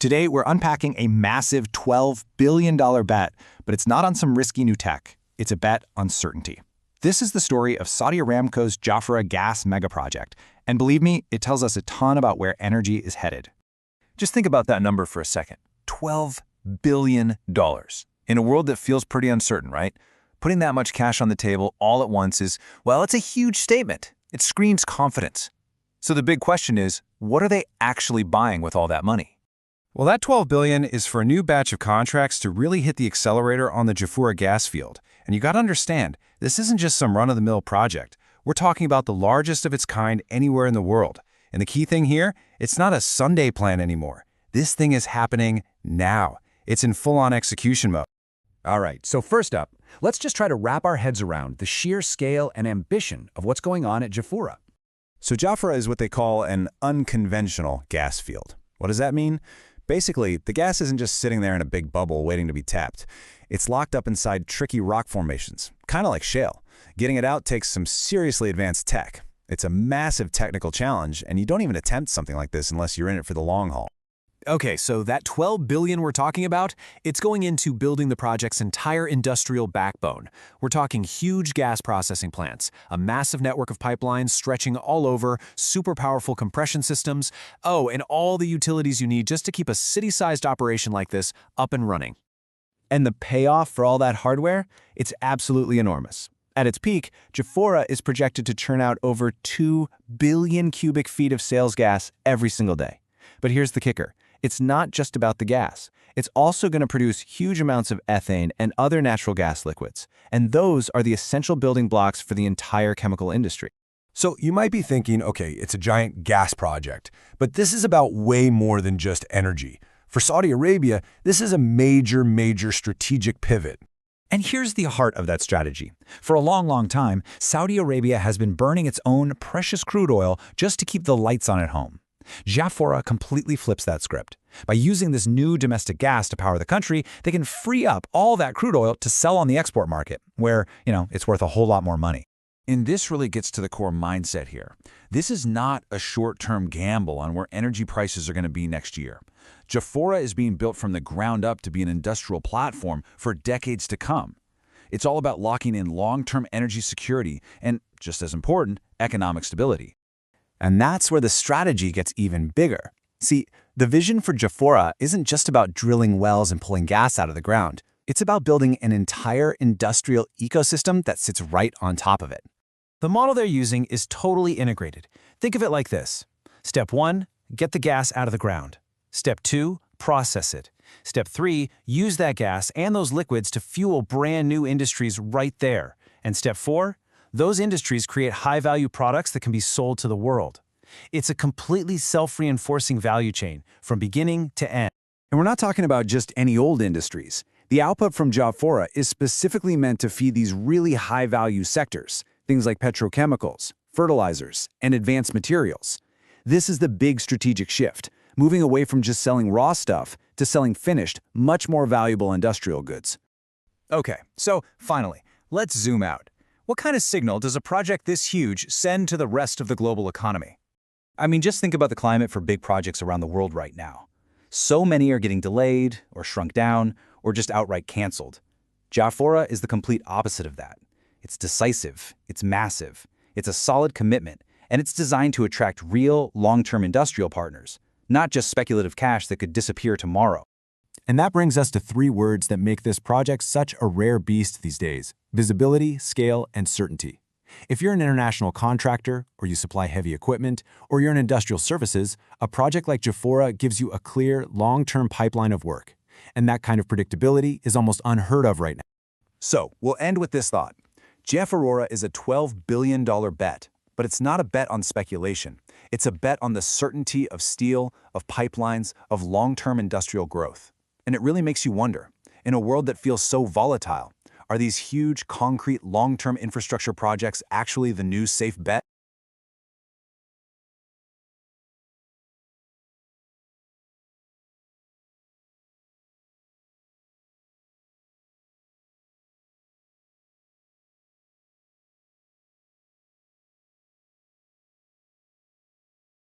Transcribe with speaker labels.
Speaker 1: Today, we're unpacking a massive $12 billion bet, but it's not on some risky new tech. It's a bet on certainty. This is the story of Saudi Aramco's Jafurah gas megaproject, and believe me, it tells us a ton about where energy is headed.
Speaker 2: Just think about that number for a second. $12 billion. In a world that feels pretty uncertain, right? Putting that much cash on the table all at once is, well, it's a huge statement. It screams confidence. So the big question is, what are they actually buying with all that money?
Speaker 3: Well, that $12 billion is for a new batch of contracts to really hit the accelerator on the Jafurah gas field. And you got to understand, this isn't just some run-of-the-mill project. We're talking about the largest of its kind anywhere in the world. And the key thing here, it's not a Sunday plan anymore. This thing is happening now. It's in full-on execution mode.
Speaker 4: All right, so first up, let's just try to wrap our heads around the sheer scale and ambition of what's going on at Jafurah.
Speaker 3: So Jafurah is what they call an unconventional gas field. What does that mean? Basically, the gas isn't just sitting there in a big bubble waiting to be tapped. It's locked up inside tricky rock formations, kind of like shale. Getting it out takes some seriously advanced tech. It's a massive technical challenge, and you don't even attempt something like this unless you're in it for the long haul.
Speaker 2: Okay, so that $12 billion we're talking about, it's going into building the project's entire industrial backbone. We're talking huge gas processing plants, a massive network of pipelines stretching all over, super powerful compression systems, and all the utilities you need just to keep a city-sized operation like this up and running.
Speaker 1: And the payoff for all that hardware? It's absolutely enormous. At its peak, Jafurah is projected to churn out over 2 billion cubic feet of sales gas every single day. But here's the kicker. It's not just about the gas. It's also going to produce huge amounts of ethane and other natural gas liquids. And those are the essential building blocks for the entire chemical industry.
Speaker 5: So you might be thinking, okay, it's a giant gas project, but this is about way more than just energy. For Saudi Arabia, this is a major strategic pivot.
Speaker 6: And here's the heart of that strategy. For a long time, Saudi Arabia has been burning its own precious crude oil just to keep the lights on at home. Jafurah completely flips that script. By using this new domestic gas to power the country, they can free up all that crude oil to sell on the export market, where, it's worth a whole lot more money.
Speaker 4: And this really gets to the core mindset here. This is not a short-term gamble on where energy prices are going to be next year. Jafurah is being built from the ground up to be an industrial platform for decades to come. It's all about locking in long-term energy security and, just as important, economic stability.
Speaker 1: And that's where the strategy gets even bigger. See, the vision for Jafurah isn't just about drilling wells and pulling gas out of the ground. It's about building an entire industrial ecosystem that sits right on top of it.
Speaker 2: The model they're using is totally integrated. Think of it like this. Step 1, get the gas out of the ground. Step 2, process it. Step 3, use that gas and those liquids to fuel brand new industries right there. And Step 4, those industries create high-value products that can be sold to the world. It's a completely self-reinforcing value chain from beginning to end.
Speaker 4: And we're not talking about just any old industries. The output from Jafurah is specifically meant to feed these really high-value sectors, things like petrochemicals, fertilizers, and advanced materials. This is the big strategic shift, moving away from just selling raw stuff to selling finished, much more valuable industrial goods.
Speaker 2: Okay, so finally, let's zoom out. What kind of signal does a project this huge send to the rest of the global economy?
Speaker 1: I mean, just think about the climate for big projects around the world right now. So many are getting delayed, or shrunk down, or just outright canceled. Jafurah is the complete opposite of that. It's decisive, it's massive, it's a solid commitment, and it's designed to attract real, long-term industrial partners, not just speculative cash that could disappear tomorrow.
Speaker 3: And that brings us to 3 words that make this project such a rare beast these days: visibility, scale, and certainty. If you're an international contractor, or you supply heavy equipment, or you're in industrial services, a project like Jafurah gives you a clear, long-term pipeline of work. And that kind of predictability is almost unheard of right now.
Speaker 4: So, we'll end with this thought. Jafurah is a $12 billion bet, but it's not a bet on speculation. It's a bet on the certainty of steel, of pipelines, of long-term industrial growth. And it really makes you wonder, in a world that feels so volatile, are these huge, concrete, long-term infrastructure projects actually the new safe bet?